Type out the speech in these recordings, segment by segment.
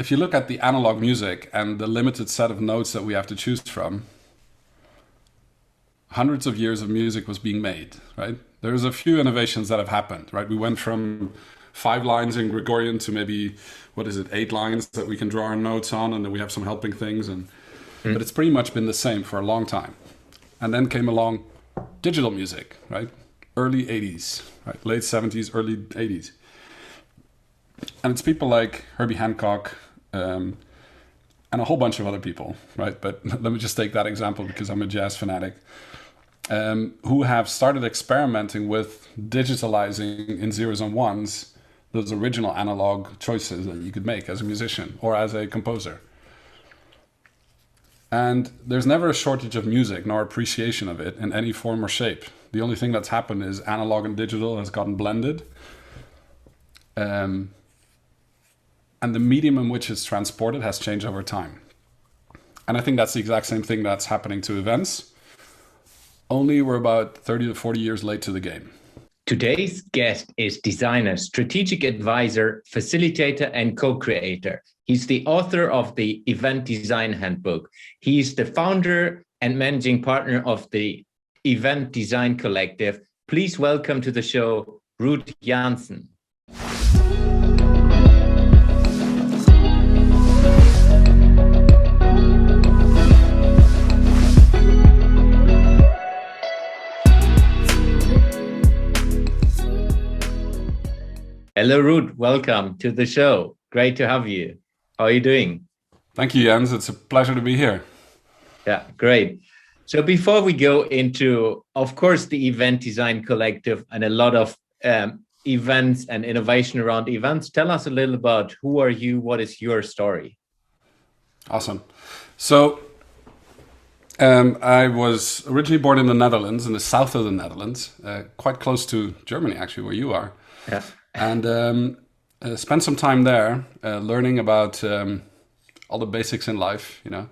if you look at the analog music and the limited set of notes that we have to choose from, hundreds of years of music was being made, right? There's a few innovations that have happened, right? We went from 5 lines in Gregorian to maybe, 8 lines that we can draw our notes on, and then we have some helping things. But it's pretty much been the same for a long time. And then came along digital music, right? Early 80s, right? Late 70s, early 80s. And it's people like Herbie Hancock and a whole bunch of other people, right? But let me just take that example because I'm a jazz fanatic. Who have started experimenting with digitalizing in zeros and ones those original analog choices that you could make as a musician or as a composer. And there's never a shortage of music nor appreciation of it in any form or shape. The only thing that's happened is analog and digital has gotten blended. And the medium in which it's transported has changed over time. And I think that's the exact same thing that's happening to events. Only we're about 30 to 40 years late to the game. Today's guest is designer, strategic advisor, facilitator, and co-creator. He's the author of the Event Design Handbook. He's the founder and managing partner of the Event Design Collective. Please welcome to the show, Ruud Janssen. Hello, Ruud. Welcome to the show. Great to have you. How are you doing? Thank you, Jens. It's a pleasure to be here. Yeah, great. So before we go into, of course, the Event Design Collective and a lot of events and innovation around events, tell us a little about who are you? What is your story? Awesome. So I was originally born in the Netherlands, in the south of the Netherlands, quite close to Germany, actually, where you are. Yeah. And spent some time there learning about all the basics in life, you know.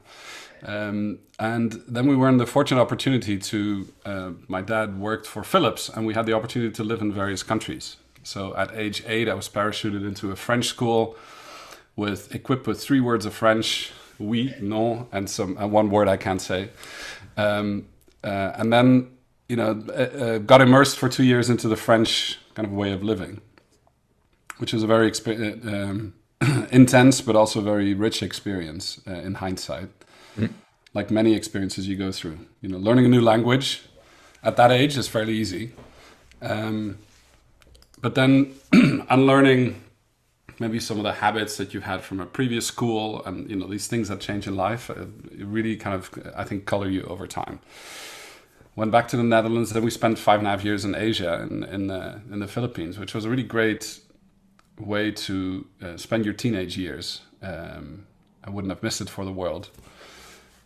And then we were in the fortunate opportunity to, my dad worked for Philips, and we had the opportunity to live in various countries. So at age 8, I was parachuted into a French school equipped with 3 words of French, oui, non, and one word I can't say. And then, you know, got immersed for 2 years into the French kind of way of living, which was a very intense, but also very rich experience in hindsight. Like many experiences you go through. You know, learning a new language at that age is fairly easy. But then unlearning maybe some of the habits that you had from a previous school and, you know, these things that change in life, it really kind of, I think, color you over time. Went back to the Netherlands, then we spent 5.5 years in Asia, in the Philippines, which was a really great way to spend your teenage years. I wouldn't have missed it for the world.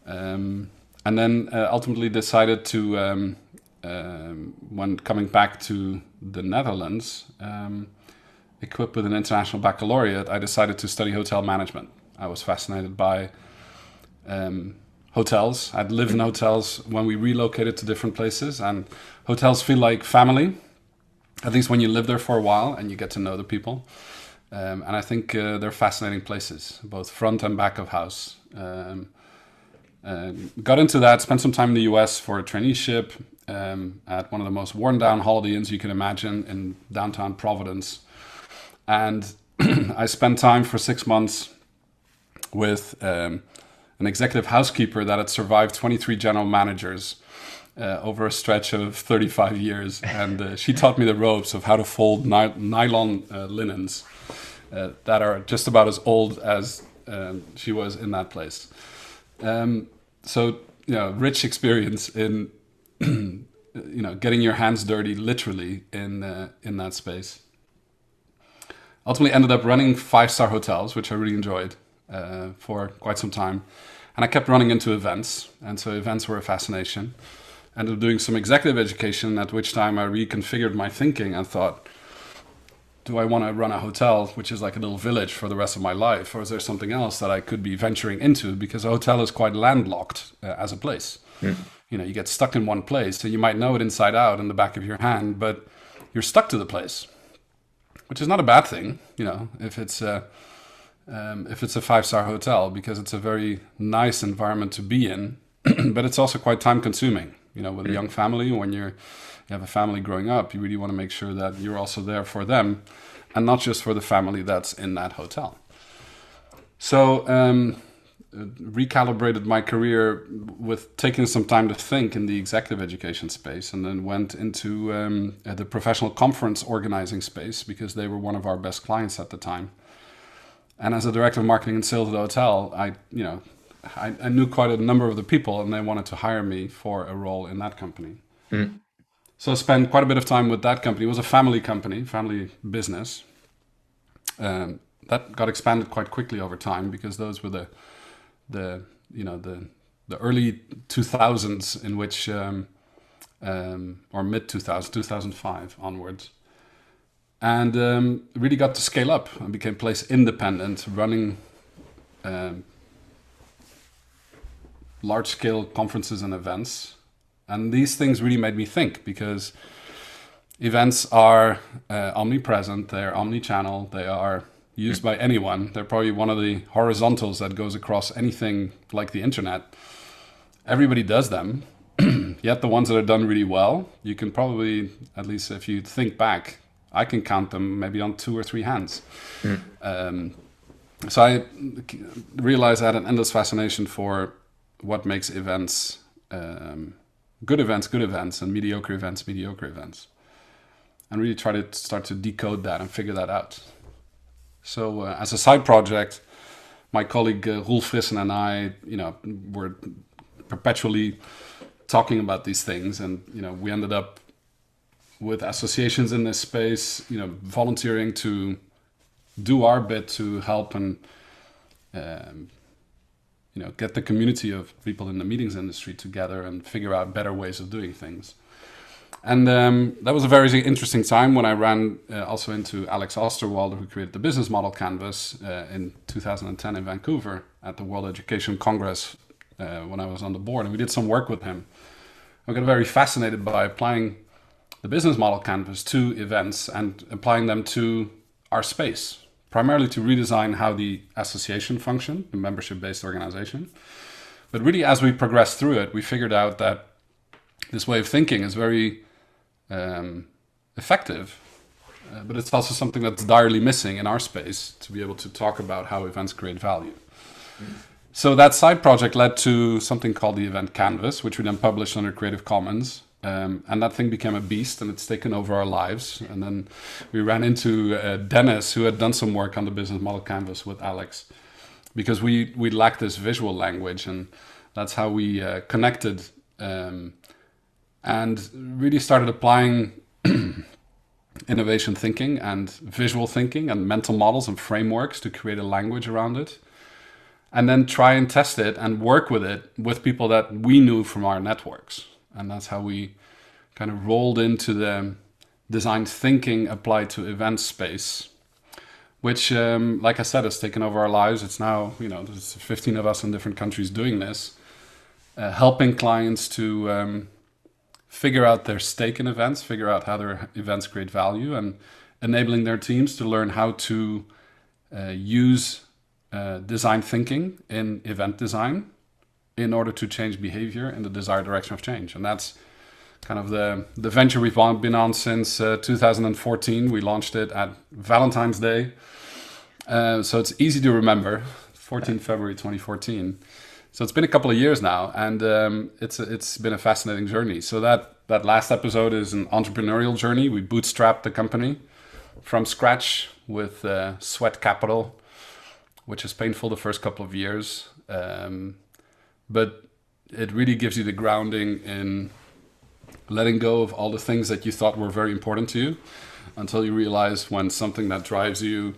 And then ultimately decided to, when coming back to the Netherlands, equipped with an international baccalaureate, I decided to study hotel management. I was fascinated by hotels. I'd lived in hotels when we relocated to different places, and hotels feel like family, at least when you live there for a while and you get to know the people. And I think they're fascinating places, both front and back of house. Got into that, spent some time in the US for a traineeship at one of the most worn down Holiday Inns you can imagine in downtown Providence. And I spent time for 6 months with an executive housekeeper that had survived 23 general managers over a stretch of 35 years. And she taught me the ropes of how to fold nylon linens that are just about as old as she was in that place. So, you know, rich experience in, you know, getting your hands dirty, literally, in that space. Ultimately ended up running 5-star hotels, which I really enjoyed for quite some time. And I kept running into events, and so events were a fascination. Ended up doing some executive education, at which time I reconfigured my thinking and thought, do I want to run a hotel, which is like a little village for the rest of my life? Or is there something else that I could be venturing into? Because a hotel is quite landlocked as a place. You know, you get stuck in one place, so you might know it inside out in the back of your hand, but you're stuck to the place, which is not a bad thing. You know, if it's if it's a 5-star hotel, because it's a very nice environment to be in, but it's also quite time consuming. With a young family, when you have a family growing up, you really want to make sure that you're also there for them and not just for the family that's in that hotel. So recalibrated my career with taking some time to think in the executive education space, and then went into the professional conference organizing space, because they were one of our best clients at the time. And as a director of marketing and sales at the hotel, I knew quite a number of the people, and they wanted to hire me for a role in that company. So I spent quite a bit of time with that company. It was a family company, family business. That got expanded quite quickly over time, because those were the early 2000s, in which or mid 2005 onwards, and really got to scale up and became place independent, running large scale conferences and events. And these things really made me think, because events are omnipresent, they're omni-channel, they are used by anyone. They're probably one of the horizontals that goes across anything like the internet. Everybody does them, yet the ones that are done really well, you can probably, at least if you think back, I can count them maybe on 2 or 3 hands. So I realized I had an endless fascination for what makes events, good events, and mediocre events. And really try to start to decode that and figure that out. So as a side project, my colleague Roel Frissen and I, were perpetually talking about these things. And, we ended up with associations in this space, volunteering to do our bit to help and, get the community of people in the meetings industry together and figure out better ways of doing things. And that was a very interesting time when I ran also into Alex Osterwalder, who created the business model canvas in 2010 in Vancouver at the World Education Congress when I was on the board. And we did some work with him. I got very fascinated by applying the business model canvas to events and applying them to our space, primarily to redesign how the association functioned, the membership-based organization. But really, as we progressed through it, we figured out that this way of thinking is very effective, but it's also something that's direly missing in our space to be able to talk about how events create value. So that side project led to something called the Event Canvas, which we then published under Creative Commons. And that thing became a beast, and it's taken over our lives. And then we ran into Dennis, who had done some work on the business model canvas with Alex, because we lacked this visual language, and that's how we connected and really started applying innovation thinking and visual thinking and mental models and frameworks to create a language around it, and then try and test it and work with it with people that we knew from our networks. And that's how we kind of rolled into the design thinking applied to event space, which, like I said, has taken over our lives. It's now, there's 15 of us in different countries doing this, helping clients to figure out their stake in events, figure out how their events create value, and enabling their teams to learn how to use design thinking in event design in order to change behavior in the desired direction of change. And that's kind of the venture we've been on since 2014. We launched it at Valentine's Day. So it's easy to remember, 14 February 2014. So it's been a couple of years now, and it's been a fascinating journey. So that last episode is an entrepreneurial journey. We bootstrapped the company from scratch with sweat capital, which is painful the first couple of years. But it really gives you the grounding in letting go of all the things that you thought were very important to you, until you realize when something that drives you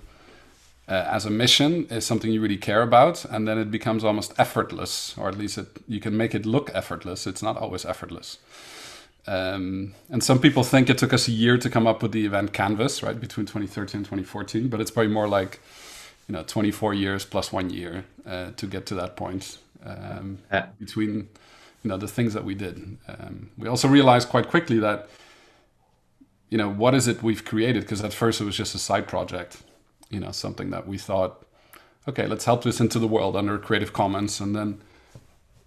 as a mission is something you really care about, and then it becomes almost effortless, or at least you can make it look effortless. It's not always effortless. And some people think it took us a year to come up with the event canvas, right, between 2013 and 2014, but it's probably more like 24 years plus 1 year to get to that point. Between the things that we did, we also realized quite quickly that what is it we've created, because at first it was just a side project, something that we thought, okay, let's help this into the world under Creative Commons. And then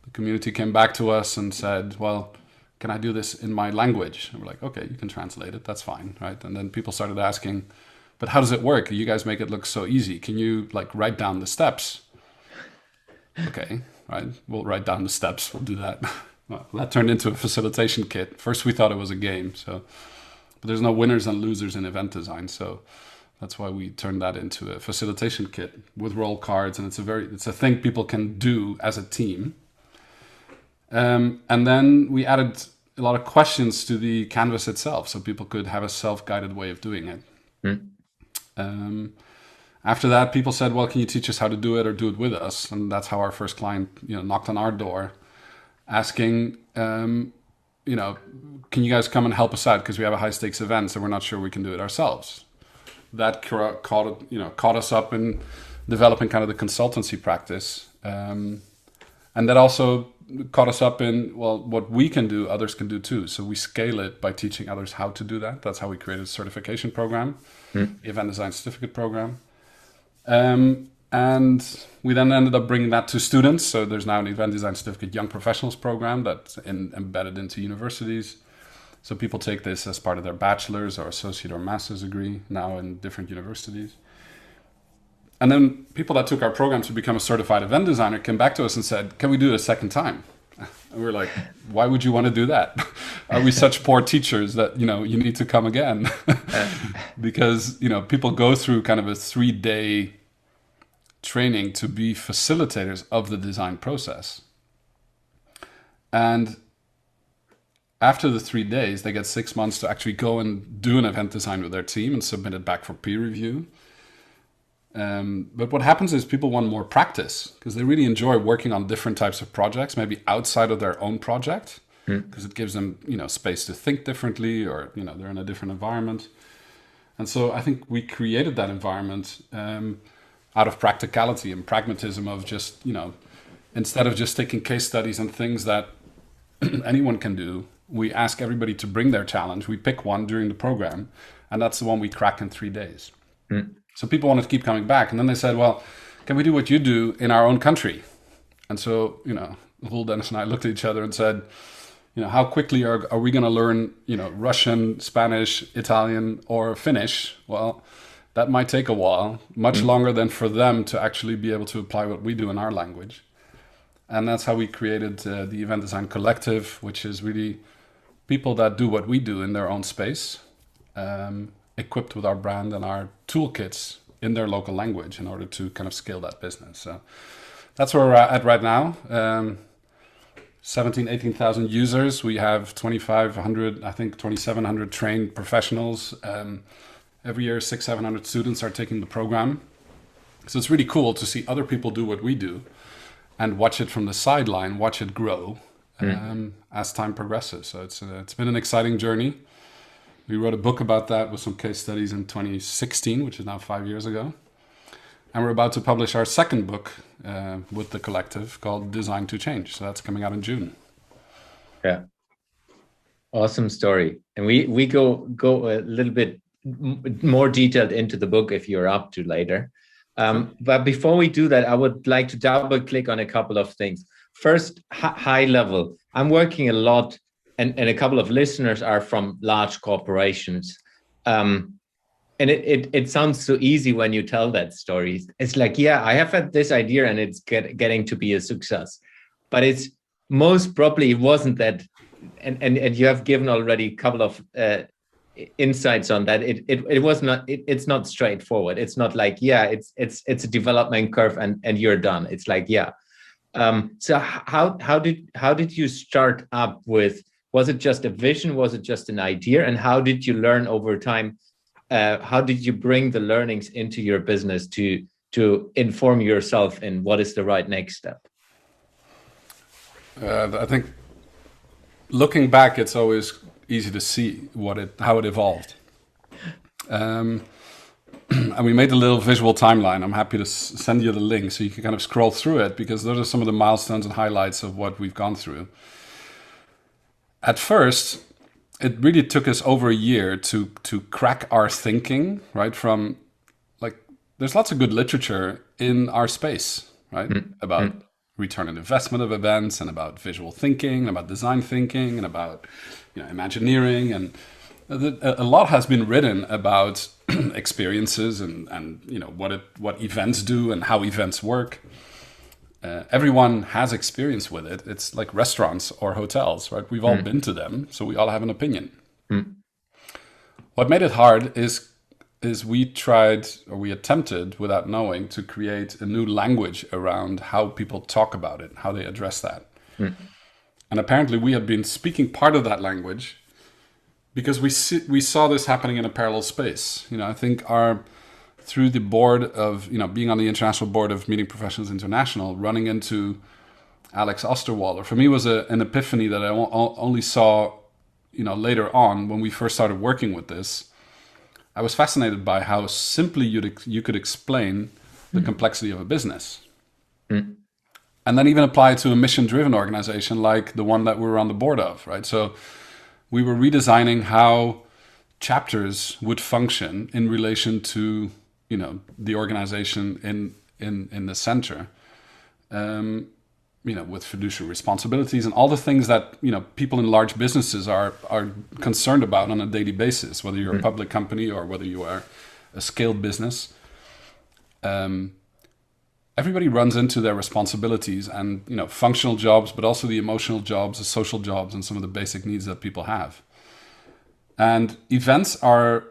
the community came back to us and said, well, can I do this in my language? And we're like, okay, you can translate it. That's fine, right? And then people started asking, but how does it work? You guys make it look so easy. Can you like write down the steps? Okay, right. We'll write down the steps. We'll do that. Well, that turned into a facilitation kit. First, we thought it was a game. So, but there's no winners and losers in event design. So that's why we turned that into a facilitation kit with roll cards. And it's a thing people can do as a team. And then we added a lot of questions to the canvas itself, so people could have a self-guided way of doing it. After that, people said, well, can you teach us how to do it or do it with us? And that's how our first client, knocked on our door asking, can you guys come and help us out? Because we have a high stakes event, so we're not sure we can do it ourselves. That caught us up in developing kind of the consultancy practice. And that also caught us up in, well, what we can do, others can do too. So we scale it by teaching others how to do that. That's how we created a certification program, Event Design Certificate Program. And we then ended up bringing that to students. So there's now an Event Design Certificate Young Professionals program that's embedded into universities. So people take this as part of their bachelor's or associate or master's degree now in different universities. And then people that took our program to become a certified event designer came back to us and said, can we do it a second time? And we were like, why would you want to do that? Are we such poor teachers that, you need to come again? Because, people go through kind of a 3-day training to be facilitators of the design process. And after the 3 days, they get 6 months to actually go and do an event design with their team and submit it back for peer review. But what happens is people want more practice because they really enjoy working on different types of projects, maybe outside of their own project, because it gives them, space to think differently, or, they're in a different environment. And so I think we created that environment out of practicality and pragmatism of just, instead of just taking case studies and things that anyone can do, we ask everybody to bring their challenge. We pick one during the program, and that's the one we crack in 3 days. So people wanted to keep coming back. And then they said, well, can we do what you do in our own country? And so, Ruud, Dennis, and I looked at each other and said, how quickly are we going to learn, Russian, Spanish, Italian, or Finnish? Well, that might take a while, much longer than for them to actually be able to apply what we do in our language. And that's how we created the Event Design Collective, which is really people that do what we do in their own space, equipped with our brand and our toolkits in their local language in order to kind of scale that business. So that's where we're at right now. 18,000 users. We have 2,500, I think 2,700 trained professionals. Every year, 600-700 students are taking the program. So it's really cool to see other people do what we do and watch it from the sideline, watch it grow as time progresses. So it's been an exciting journey. We wrote a book about that with some case studies in 2016, which is now 5 years ago. And we're about to publish our second book with the collective called Design to Change. So that's coming out in June. Yeah. Awesome story. And we go a little bit more detailed into the book if you're up to later. But before we do that, I would like to double click on a couple of things. First, high level. I'm working a lot, and a couple of listeners are from large corporations. And it sounds so easy when you tell that story. It's like, yeah, I have had this idea and it's getting to be a success. But it's most probably it wasn't that. And you have given already a couple of insights on that. It was not, it's not straightforward. It's not like, yeah, it's a development curve and you're done. It's like, yeah. So how did you start up with? Was it just a vision? Was it just an idea? And how did you learn over time? How did you bring the learnings into your business to inform yourself in what is the right next step? I think looking back, it's always easy to see how it evolved. And we made a little visual timeline. I'm happy to send you the link so you can kind of scroll through it, because those are some of the milestones and highlights of what we've gone through. At first, it really took us over a year to crack our thinking, right? From like there's lots of good literature in our space, right? About return on investment of events, and about visual thinking, and about design thinking, and about imagineering, and a lot has been written about experiences and what events do and how events work. Everyone has experience with it. It's like restaurants or hotels, right? We've all been to them, so we all have an opinion. What made it hard is we tried, or we attempted without knowing, to create a new language around how people talk about it, how they address that. And apparently we had been speaking part of that language because we saw this happening in a parallel space. I think through the board of, being on the international board of Meeting Professionals International, running into Alex Osterwalder, for me was an epiphany that I only saw, later on when we first started working with this. I was fascinated by how simply you could explain the complexity of a business. And then even apply it to a mission-driven organization like the one that we were on the board of, right? So we were redesigning how chapters would function in relation to, the organization in the center, with fiduciary responsibilities and all the things that, people in large businesses are concerned about on a daily basis, whether you're a public company or whether you are a scaled business. Everybody runs into their responsibilities and, functional jobs, but also the emotional jobs, the social jobs, and some of the basic needs that people have. And events are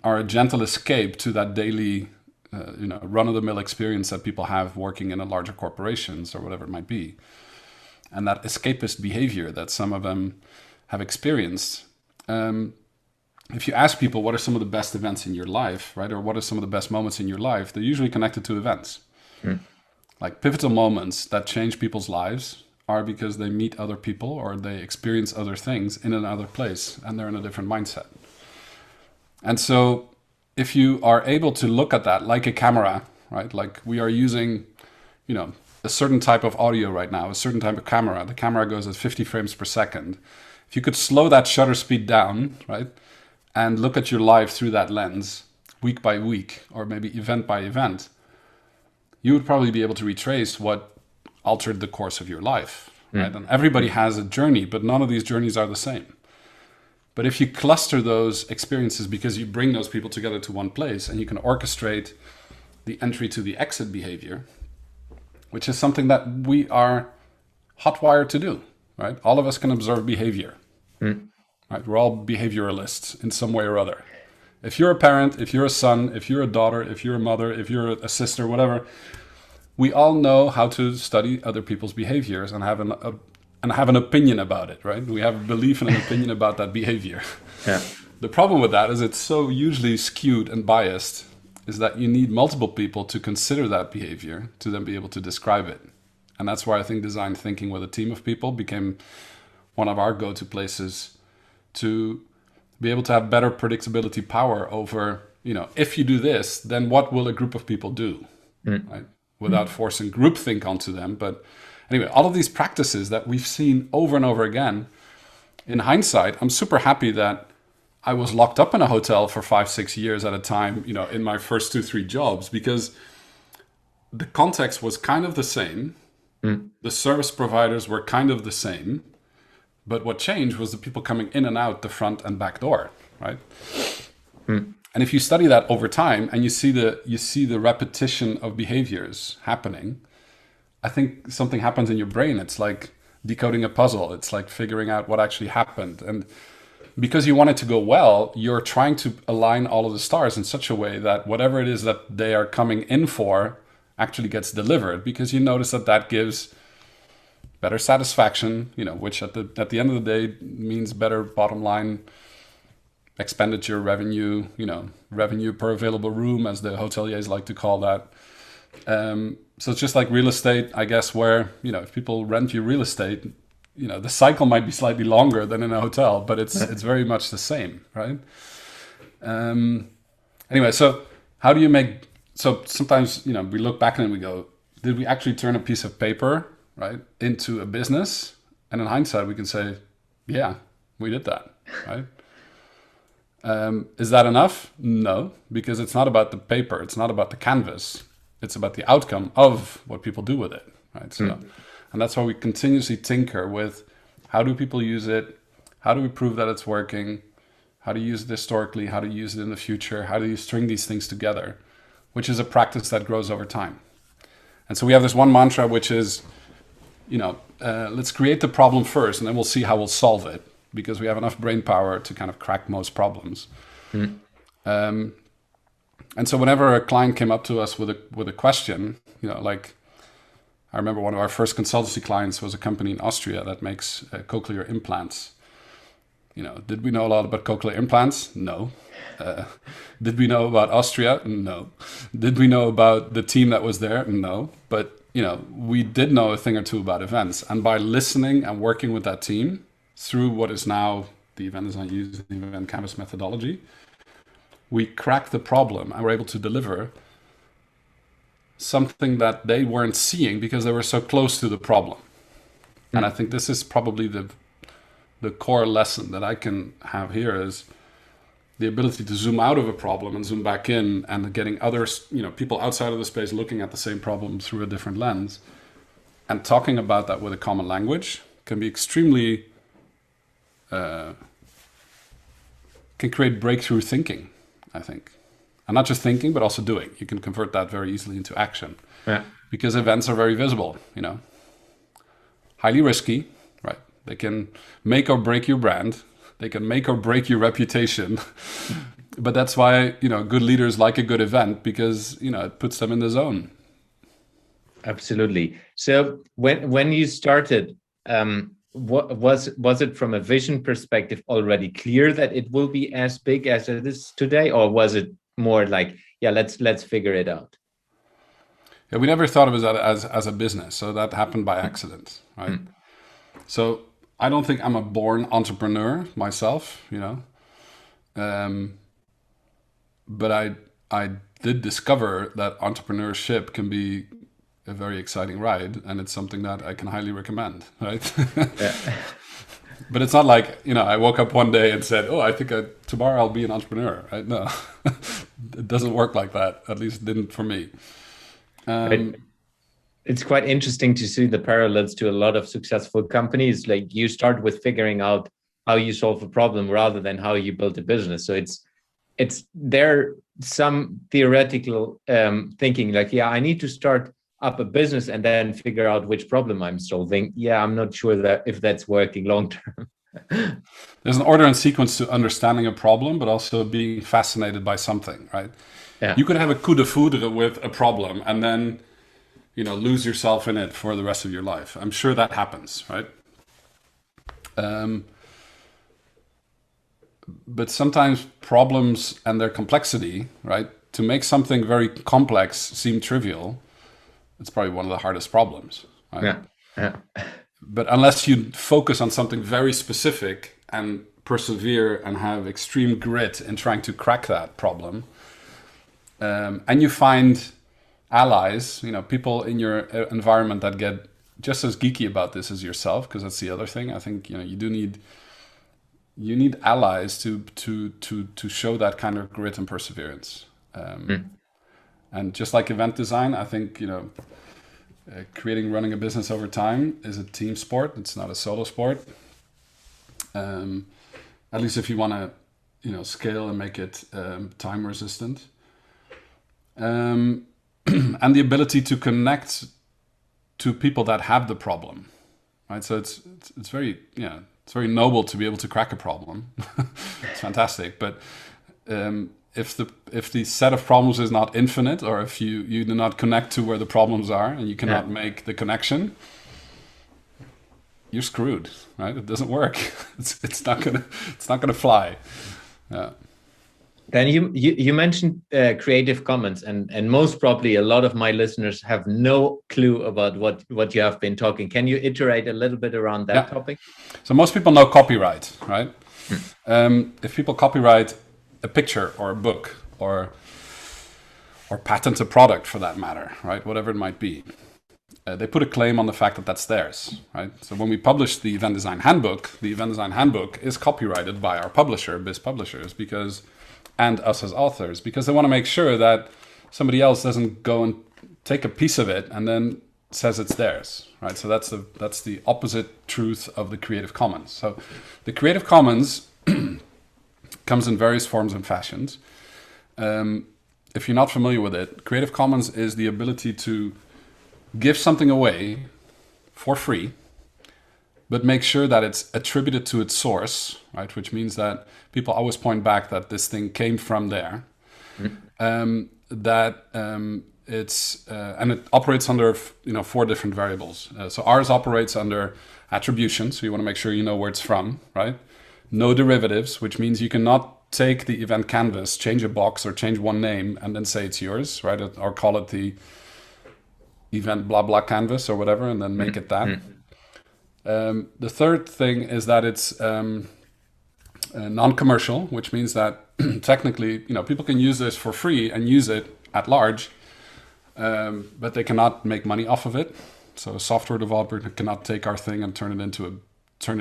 a gentle escape to that daily, run-of-the-mill experience that people have working in a larger corporations or whatever it might be. And that escapist behavior that some of them have experienced. If you ask people what are some of the best events in your life, right, or what are some of the best moments in your life, they're usually connected to events. Like pivotal moments that change people's lives are because they meet other people or they experience other things in another place and they're in a different mindset. And so if you are able to look at that like a camera, right, like we are using, a certain type of audio right now, a certain type of camera, the camera goes at 50 frames per second. If you could slow that shutter speed down, right, and look at your life through that lens, week by week, or maybe event by event, you would probably be able to retrace what altered the course of your life, right? And everybody has a journey, but none of these journeys are the same. But if you cluster those experiences because you bring those people together to one place and you can orchestrate the entry to the exit behavior, which is something that we are hotwired to do, right? All of us can observe behavior, right? We're all behavioralists in some way or other. If you're a parent, if you're a son, if you're a daughter, if you're a mother, if you're a sister, whatever, we all know how to study other people's behaviors and have an opinion about it, right? We have a belief and an opinion about that behavior. Yeah. The problem with that is it's so usually skewed and biased, is that you need multiple people to consider that behavior to then be able to describe it. And that's why I think design thinking with a team of people became one of our go-to places to be able to have better predictability power over, if you do this, then what will a group of people do, right? Without forcing groupthink onto them. But anyway, all of these practices that we've seen over and over again, in hindsight, I'm super happy that I was locked up in a hotel for 5-6 years at a time, in my first 2-3 jobs, because the context was kind of the same. The service providers were kind of the same. But what changed was the people coming in and out the front and back door, right? And if you study that over time and you see the repetition of behaviors happening, I think something happens in your brain. It's like decoding a puzzle. It's like figuring out what actually happened. And because you want it to go well, you're trying to align all of the stars in such a way that whatever it is that they are coming in for actually gets delivered, because you notice that gives better satisfaction, which at the end of the day means better bottom line expenditure, revenue, revenue per available room, as the hoteliers like to call that. So it's just like real estate, I guess, where, if people rent you real estate, the cycle might be slightly longer than in a hotel, but it's very much the same, right? Anyway, so how do you so sometimes, we look back and we go, did we actually turn a piece of paper, right, into a business? And in hindsight, we can say, yeah, we did that, right? Is that enough? No, because it's not about the paper. It's not about the canvas. It's about the outcome of what people do with it, right? So, and that's why we continuously tinker with how do people use it? How do we prove that it's working? How to use it historically? How to use it in the future? How do you string these things together? Which is a practice that grows over time. And so we have this one mantra, which is, let's create the problem first, and then we'll see how we'll solve it, because we have enough brain power to kind of crack most problems. And so whenever a client came up to us with a question, like I remember one of our first consultancy clients was a company in Austria that makes cochlear implants. Did we know a lot about cochlear implants? No. Did we know about Austria? No. Did we know about the team that was there? No. But, we did know a thing or two about events. And by listening and working with that team through what is now the event design using the event canvas methodology, we cracked the problem and were able to deliver something that they weren't seeing because they were so close to the problem. And I think this is probably the core lesson that I can have here is the ability to zoom out of a problem and zoom back in, and getting others, people outside of the space looking at the same problem through a different lens and talking about that with a common language can be extremely, can create breakthrough thinking, I think. And not just thinking, but also doing. You can convert that very easily into action. Yeah. Because events are very visible, highly risky, right? They can make or break your brand. They can make or break your reputation. But that's why, good leaders like a good event, because, it puts them in the zone. Absolutely. So when you started, what was it from a vision perspective already clear that it will be as big as it is today, or was it more like, let's figure it out? Yeah, we never thought of it as a business, so that happened by accident, right? So I don't think I'm a born entrepreneur myself, but I did discover that entrepreneurship can be a very exciting ride, and it's something that I can highly recommend, right? Yeah. But it's not like, I woke up one day and said, I think tomorrow I'll be an entrepreneur, right? No, it doesn't work like that. At least it didn't for me. It's quite interesting to see the parallels to a lot of successful companies. Like, you start with figuring out how you solve a problem rather than how you build a business. So it's there some theoretical thinking like, I need to start up a business and then figure out which problem I'm solving. I'm not sure that if that's working long term. There's an order and sequence to understanding a problem, but also being fascinated by something, right? Yeah. You could have a coup de foudre with a problem and then, lose yourself in it for the rest of your life. I'm sure that happens, right? But sometimes problems and their complexity, right? To make something very complex seem trivial, it's probably one of the hardest problems, right? Yeah. But unless you focus on something very specific and persevere and have extreme grit in trying to crack that problem, and you find allies, people in your environment that get just as geeky about this as yourself, because that's the other thing. I think you need allies to show that kind of grit and perseverance. And just like event design, I think running a business over time is a team sport. It's not a solo sport. At least if you want to scale and make it time resistant. And the ability to connect to people that have the problem, right? So it's very noble to be able to crack a problem. It's fantastic, but if the set of problems is not infinite, or if you do not connect to where the problems are and you cannot make the connection, you're screwed, right? It doesn't work. It's not gonna fly. Yeah. Then you mentioned Creative Commons, and most probably a lot of my listeners have no clue about what you have been talking. Can you iterate a little bit around that topic? So most people know copyright, right? If people copyright a picture or a book or patent a product for that matter, right? Whatever it might be, they put a claim on the fact that that's theirs, right? So when we publish the event design handbook is copyrighted by our publisher, BIS Publishers, and us as authors, because they want to make sure that somebody else doesn't go and take a piece of it and then says it's theirs, right? So that's the opposite truth of the Creative Commons. So the Creative Commons comes in various forms and fashions. If you're not familiar with it, Creative Commons is the ability to give something away for free, but make sure that it's attributed to its source, right? Which means that people always point back that this thing came from there. And it operates under 4 different variables. So ours operates under attribution, so you want to make sure you know where it's from, right? No derivatives, which means you cannot take the event canvas, change a box or change one name and then say it's yours, right? Or call it the event blah blah canvas or whatever and then make it that. The third thing is that it's non-commercial, which means that technically, people can use this for free and use it at large, but they cannot make money off of it. So a software developer cannot take our thing and turn it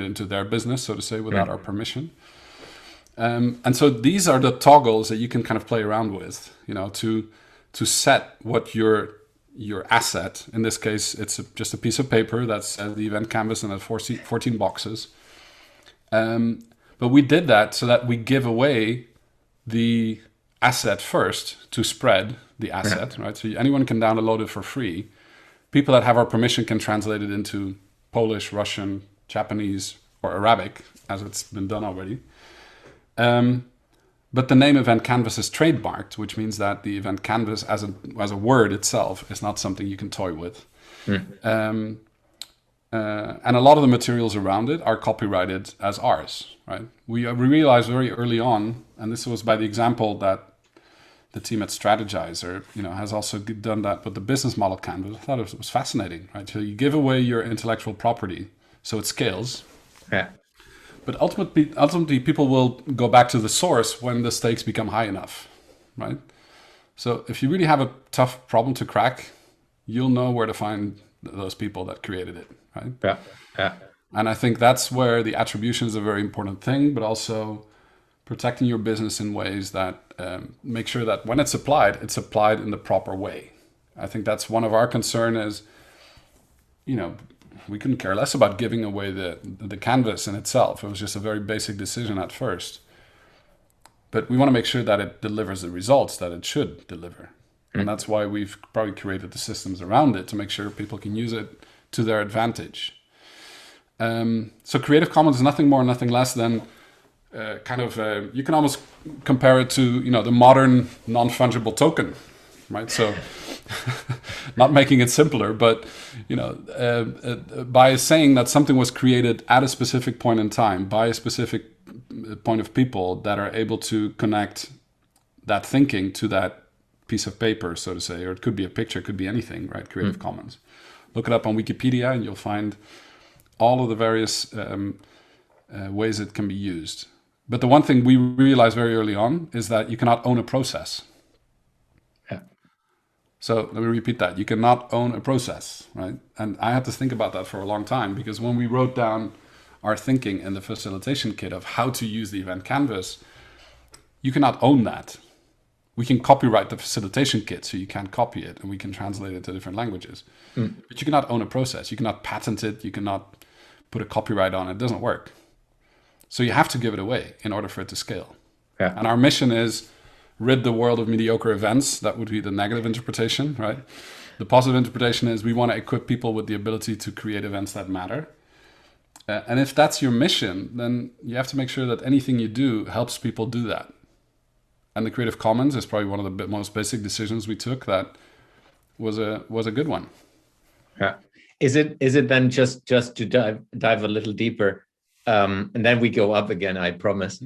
into their business, so to say, without our permission. And so these are the toggles that you can kind of play around with, to set what your asset. In this case, it's just a piece of paper that's the event canvas and 14 boxes. But we did that so that we give away the asset first to spread the asset, right? So anyone can download it for free. People that have our permission can translate it into Polish, Russian, Japanese, or Arabic, as it's been done already. But the name Event Canvas is trademarked, which means that the Event Canvas as a word itself is not something you can toy with. And a lot of the materials around it are copyrighted as ours, right? We realized very early on, and this was by the example that the team at Strategizer, has also done that with the business model canvas. I thought it was fascinating, right? So you give away your intellectual property, so it scales. Yeah. But ultimately, people will go back to the source when the stakes become high enough, right? So if you really have a tough problem to crack, you'll know where to find those people that created it, right? Yeah. And I think that's where the attribution is a very important thing, but also protecting your business in ways that make sure that when it's applied in the proper way. I think that's one of our concern is, we couldn't care less about giving away the canvas in itself. It was just a very basic decision at first. But we want to make sure that it delivers the results that it should deliver. And that's why we've probably created the systems around it to make sure people can use it to their advantage. So Creative Commons is nothing more, nothing less than you can almost compare it to, the modern non-fungible token, right? So not making it simpler, but, by saying that something was created at a specific point in time by a specific point of people that are able to connect that thinking to that piece of paper, so to say, or it could be a picture, it could be anything, right? Creative Commons. Look it up on Wikipedia and you'll find all of the various ways it can be used. But the one thing we realized very early on is that you cannot own a process. Yeah. So let me repeat that. You cannot own a process, right? And I had to think about that for a long time, because when we wrote down our thinking in the facilitation kit of how to use the event canvas, you cannot own that. We can copyright the facilitation kit, so you can't copy it, and we can translate it to different languages. But you cannot own a process. You cannot patent it. You cannot put a copyright on it. It doesn't work. So you have to give it away in order for it to scale. Yeah. And our mission is rid the world of mediocre events. That would be the negative interpretation, right? The positive interpretation is we want to equip people with the ability to create events that matter. And if that's your mission, then you have to make sure that anything you do helps people do that. And the Creative Commons is probably one of the most basic decisions we took that was a good one. Yeah. Is it then just to dive a little deeper, and then we go up again, I promise.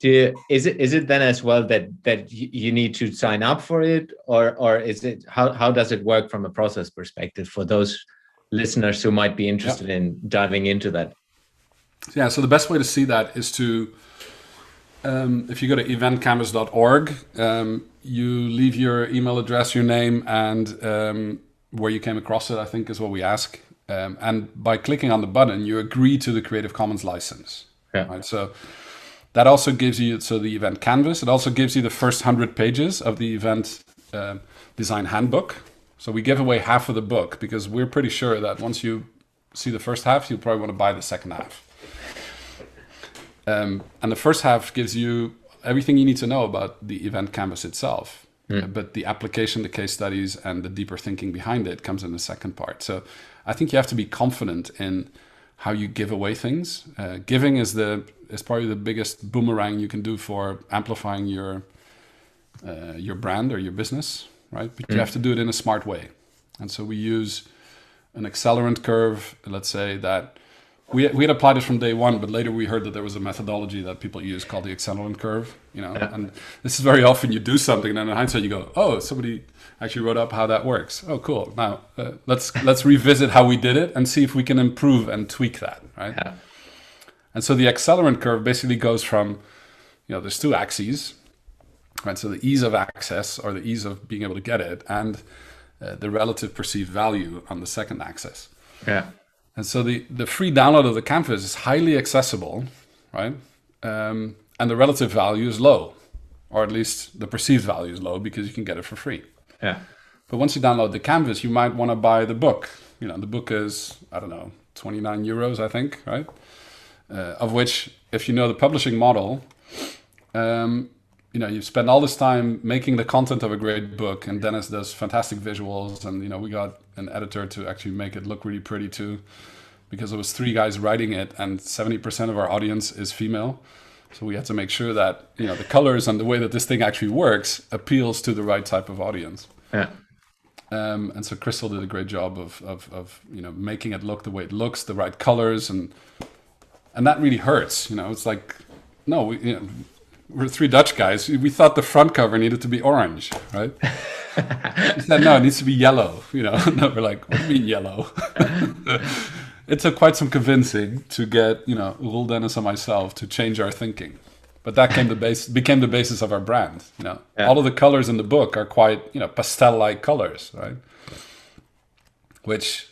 Is it then as well that you need to sign up for it, or is it how does it work from a process perspective for those listeners who might be interested in diving into that? Yeah, so the best way to see that is to if you go to eventcanvas.org, you leave your email address, your name, and where you came across it, I think, is what we ask. And by clicking on the button, you agree to the Creative Commons license. Yeah. Right? So that also gives you the event canvas. It also gives you the first 100 pages of the event design handbook. So we give away half of the book because we're pretty sure that once you see the first half, you'll probably want to buy the second half. And the first half gives you everything you need to know about the event canvas itself. But the application, the case studies, and the deeper thinking behind it comes in the second part. So I think you have to be confident in how you give away things. Giving is probably the biggest boomerang you can do for amplifying your brand or your business, right? But you have to do it in a smart way. And so we use an accelerant curve, let's say, that we had applied it from day one, but later we heard that there was a methodology that people use called the accelerant curve, and this is very often you do something and then in hindsight you go, oh, somebody actually wrote up how that works. Oh, cool. Now let's revisit how we did it and see if we can improve and tweak that, right? Yeah. And so the accelerant curve basically goes from, there's two axes, right? So the ease of access or the ease of being able to get it and the relative perceived value on the second axis. Yeah. And so the free download of the canvas is highly accessible, right? And the relative value is low, or at least the perceived value is low because you can get it for free. Yeah. But once you download the canvas, you might want to buy the book. The book is, I don't know, 29 euros, I think, right? Of which, if you know the publishing model, you spend all this time making the content of a great book, and Dennis does fantastic visuals, and we got an editor to actually make it look really pretty too, because it was 3 guys writing it, and 70% of our audience is female, so we had to make sure that the colors and the way that this thing actually works appeals to the right type of audience. Yeah. And so Crystal did a great job of making it look the way it looks, the right colors, and that really hurts. It's like, no, we're 3 Dutch guys. We thought the front cover needed to be orange, right? He said, no, it needs to be yellow. No, we're like, what do you mean yellow? It took quite some convincing to get, Ruud, Dennis, and myself to change our thinking. But that became the basis of our brand. Yeah. All of the colors in the book are quite, pastel-like colors, right? Which,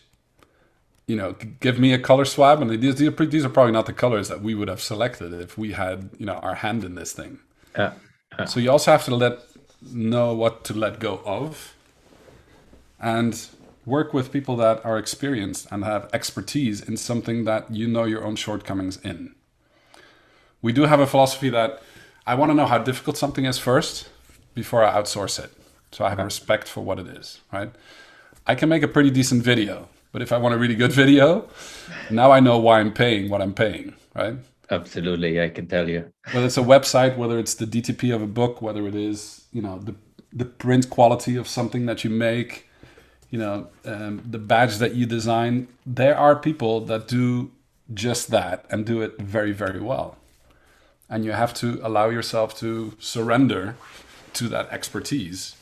give me a color swab, and these are probably not the colors that we would have selected if we had, our hand in this thing. So you also have to know what to let go of, and work with people that are experienced and have expertise in something that your own shortcomings in. We do have a philosophy that I want to know how difficult something is first before I outsource it. So I have respect for what it is, right? I can make a pretty decent video, but if I want a really good video, now I know why I'm paying what I'm paying, right? Absolutely, I can tell you. Whether it's a website, whether it's the DTP of a book, whether it is, the print quality of something that you make, the badge that you design, there are people that do just that and do it very, very well. And you have to allow yourself to surrender to that expertise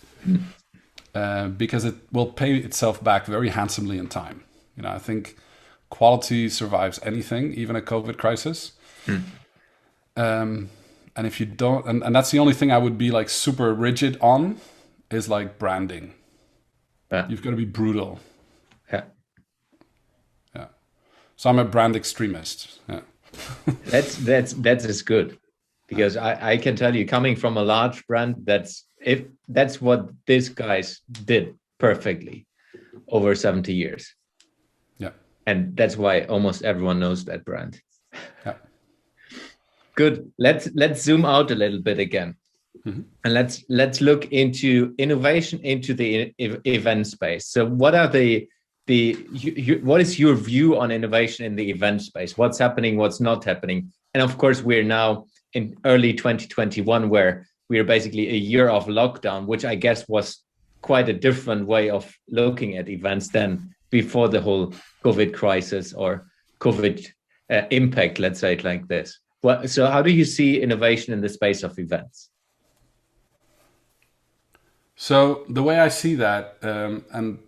because it will pay itself back very handsomely in time. I think quality survives anything, even a COVID crisis. And if you don't, and that's the only thing I would be like super rigid on, is like branding. You've got to be brutal. Yeah. So I'm a brand extremist. Yeah. That's as good, because I can tell you, coming from a large brand, that's what these guys did perfectly over 70 years. Yeah. And that's why almost everyone knows that brand. Yeah. Good. Let's zoom out a little bit again. Mm-hmm. And let's look into innovation into the event space. So what are what is your view on innovation in the event space? What's happening, what's not happening? And of course, we're now in early 2021, where we're basically a year of lockdown, which I guess was quite a different way of looking at events than before the whole COVID crisis or COVID impact, let's say it like this. Well, so how do you see innovation in the space of events? So the way I see that, and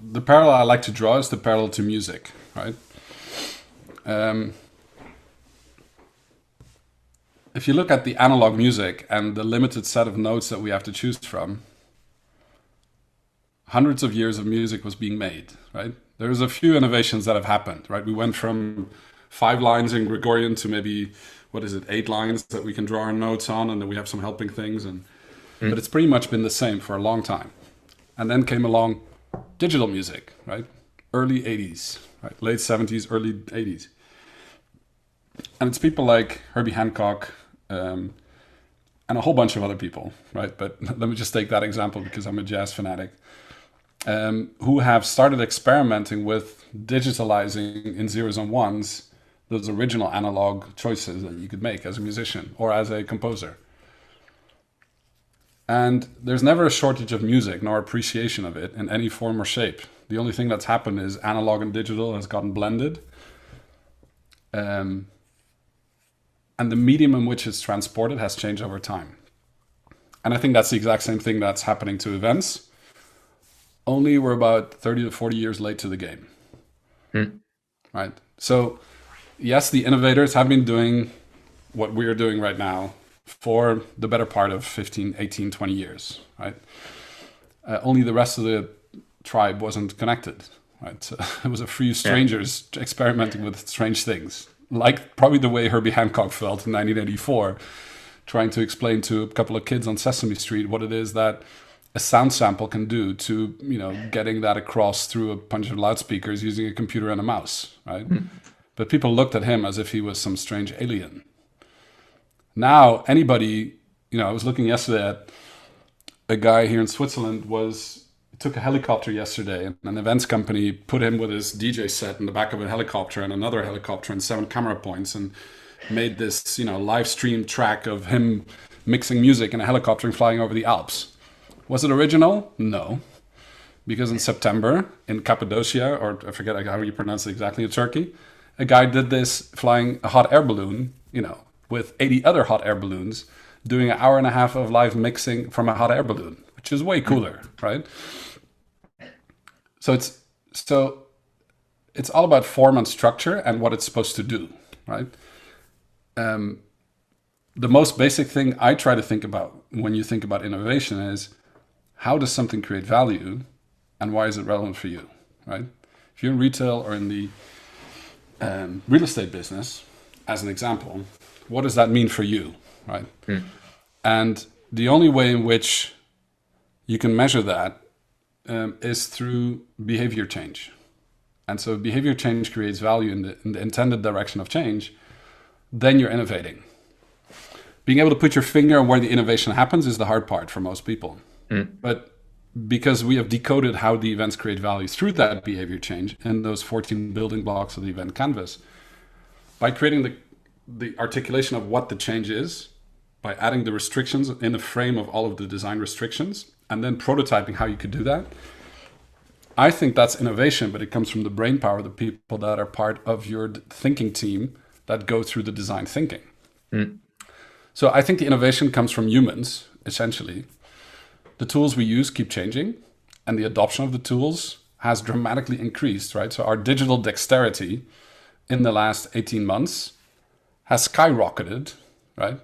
the parallel I like to draw is the parallel to music, right? If you look at the analog music and the limited set of notes that we have to choose from, hundreds of years of music was being made, right? There's a few innovations that have happened, right? We went from 5 lines in Gregorian to maybe, 8 lines that we can draw our notes on, and then we have some helping things. But it's pretty much been the same for a long time. And then came along digital music, right? Early 80s, right? Late 70s, early 80s. And it's people like Herbie Hancock and a whole bunch of other people, right? But let me just take that example because I'm a jazz fanatic, who have started experimenting with digitalizing in zeros and ones those original analog choices that you could make as a musician or as a composer. And there's never a shortage of music nor appreciation of it in any form or shape. The only thing that's happened is analog and digital has gotten blended. And the medium in which it's transported has changed over time. And I think that's the exact same thing that's happening to events. Only we're about 30 to 40 years late to the game. Right? So, yes, the innovators have been doing what we're doing right now for the better part of 15, 18, 20 years, right? Only the rest of the tribe wasn't connected, right? So it was a few strangers experimenting with strange things, like probably the way Herbie Hancock felt in 1984, trying to explain to a couple of kids on Sesame Street what it is that a sound sample can do to, getting that across through a bunch of loudspeakers using a computer and a mouse, right? But people looked at him as if he was some strange alien. Now, anybody, I was looking yesterday at a guy here in Switzerland took a helicopter yesterday, and an events company put him with his DJ set in the back of a helicopter and another helicopter and 7 camera points and made this, live stream track of him mixing music in a helicopter and flying over the Alps. Was it original? No. Because in September in Cappadocia, or I forget how you pronounce it exactly, in Turkey, a guy did this flying a hot air balloon, with 80 other hot air balloons, doing an hour and a half of live mixing from a hot air balloon, which is way cooler, right? So it's all about form and structure and what it's supposed to do, right? The most basic thing I try to think about when you think about innovation is, how does something create value and why is it relevant for you, right? If you're in retail or in the real estate business, as an example, what does that mean for you, right? And the only way in which you can measure that is through behavior change. And so behavior change creates value in the intended direction of change, then you're innovating. Being able to put your finger on where the innovation happens is the hard part for most people. But because we have decoded how the events create value through that behavior change in those 14 building blocks of the event canvas, by creating the articulation of what the change is, by adding the restrictions in the frame of all of the design restrictions, and then prototyping how you could do that, I think that's innovation, but it comes from the brain power of the people that are part of your thinking team that go through the design thinking. So I think the innovation comes from humans, essentially. The tools we use keep changing, and the adoption of the tools has dramatically increased, right? So our digital dexterity in the last 18 months has skyrocketed, right?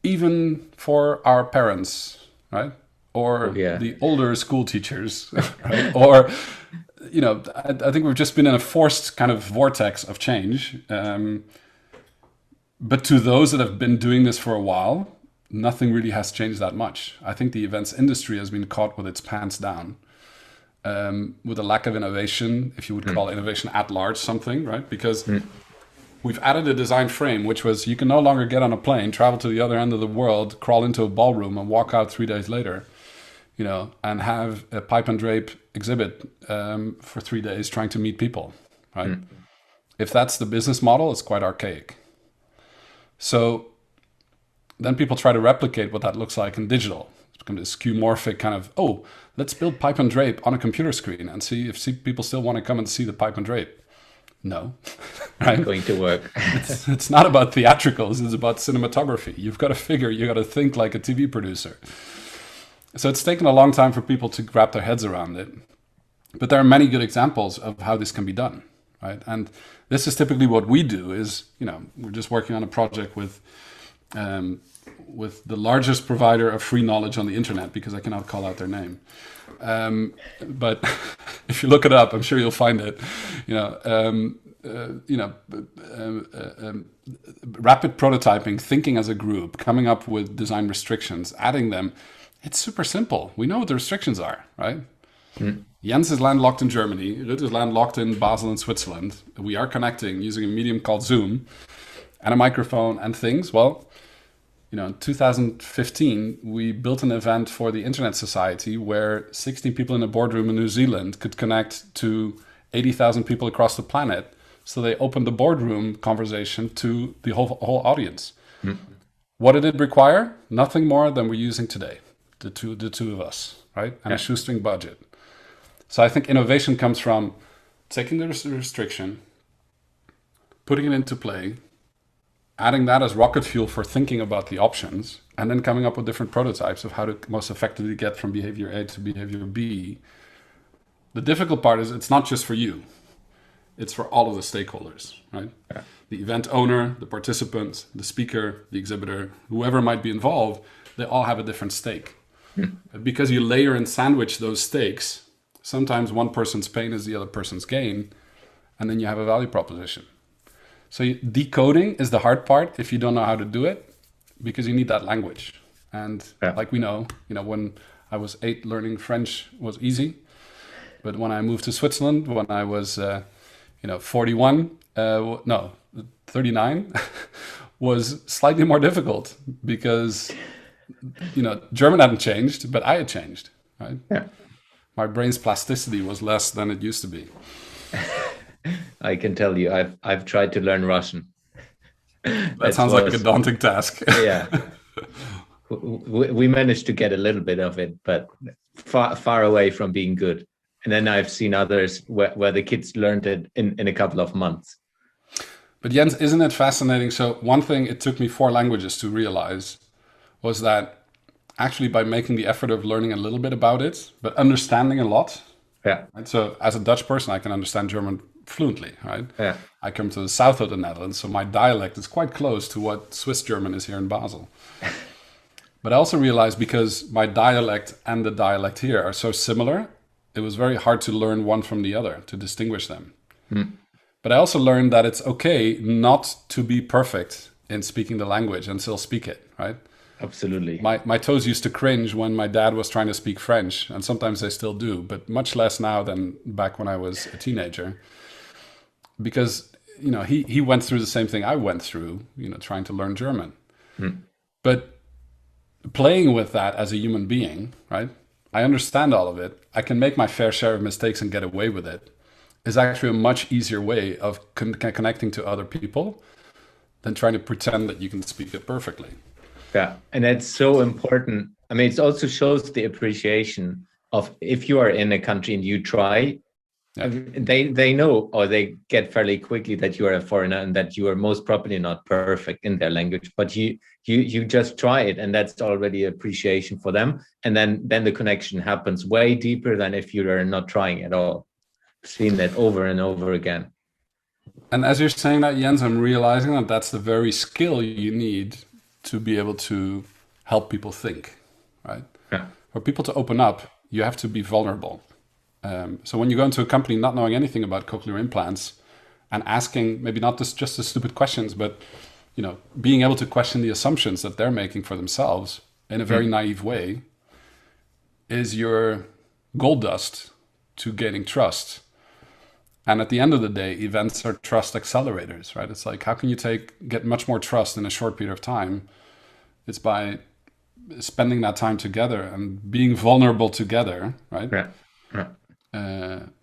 Even for our parents, right? Or the older school teachers, right? Or, I think we've just been in a forced kind of vortex of change. But to those that have been doing this for a while, nothing really has changed that much. I think the events industry has been caught with its pants down, with a lack of innovation, if you would call innovation at large something, right? Because we've added a design frame, which was you can no longer get on a plane, travel to the other end of the world, crawl into a ballroom and walk out 3 days later, and have a pipe and drape exhibit for 3 days trying to meet people, right? If that's the business model, it's quite archaic. So then people try to replicate what that looks like in digital. It's become this skeuomorphic kind of, let's build pipe and drape on a computer screen and see if people still want to come and see the pipe and drape. No, right? Not going to work. It's not about theatricals. It's about cinematography. You got to think like a TV producer. So it's taken a long time for people to wrap their heads around it. But there are many good examples of how this can be done, right? And this is typically what we do is, we're just working on a project with with the largest provider of free knowledge on the internet, because I cannot call out their name. But if you look it up, I'm sure you'll find it. Rapid prototyping, thinking as a group, coming up with design restrictions, adding them. It's super simple. We know what the restrictions are, right? Jens is landlocked in Germany. Ruud is landlocked in Basel in Switzerland. We are connecting using a medium called Zoom and a microphone and things. Well, in 2015, we built an event for the Internet Society where 16 people in a boardroom in New Zealand could connect to 80,000 people across the planet. So they opened the boardroom conversation to the whole audience. What did it require? Nothing more than we're using today, the two of us, right? And a shoestring budget. So I think innovation comes from taking the restriction, putting it into play, adding that as rocket fuel for thinking about the options, and then coming up with different prototypes of how to most effectively get from behavior A to behavior B. The difficult part is it's not just for you. It's for all of the stakeholders, right? Yeah. The event owner, the participants, the speaker, the exhibitor, whoever might be involved, they all have a different stake. Because you layer and sandwich those stakes, sometimes one person's pain is the other person's gain, and then you have a value proposition. So decoding is the hard part if you don't know how to do it, because you need that language. And like we know, when I was 8, learning French was easy. But when I moved to Switzerland, when I was 39, was slightly more difficult because, German hadn't changed, but I had changed, right? Yeah. My brain's plasticity was less than it used to be. I can tell you, I've tried to learn Russian. That sounds like a daunting task. Yeah. We managed to get a little bit of it, but far away from being good. And then I've seen others where the kids learned it in a couple of months. But Jens, isn't it fascinating? So one thing it took me 4 languages to realize was that actually by making the effort of learning a little bit about it, but understanding a lot. Yeah. Right? So as a Dutch person, I can understand German fluently, right? Yeah. I come to the south of the Netherlands, so my dialect is quite close to what Swiss German is here in Basel. But I also realized because my dialect and the dialect here are so similar, it was very hard to learn one from the other, to distinguish them. But I also learned that it's okay not to be perfect in speaking the language and still speak it, right? Absolutely. My toes used to cringe when my dad was trying to speak French, and sometimes they still do, but much less now than back when I was a teenager. Because, he went through the same thing I went through, trying to learn German. But playing with that as a human being, right? I understand all of it. I can make my fair share of mistakes and get away with it. Is actually a much easier way of connecting to other people than trying to pretend that you can speak it perfectly. Yeah, and that's so important. I mean, it also shows the appreciation of if you are in a country and you try, they know, or they get fairly quickly that you are a foreigner and that you are most probably not perfect in their language, but you just try it, and that's already appreciation for them. And then the connection happens way deeper than if you are not trying at all. I've seen that over and over again. And as you're saying that, Jens, I'm realizing that that's the very skill you need to be able to help people think, right? Yeah. For people to open up, you have to be vulnerable. So when you go into a company not knowing anything about cochlear implants and asking maybe not just the stupid questions, but being able to question the assumptions that they're making for themselves in a very naive way is your gold dust to gaining trust. And at the end of the day, events are trust accelerators, right? It's like, how can you get much more trust in a short period of time? It's by spending that time together and being vulnerable together, right? Yeah. Yeah.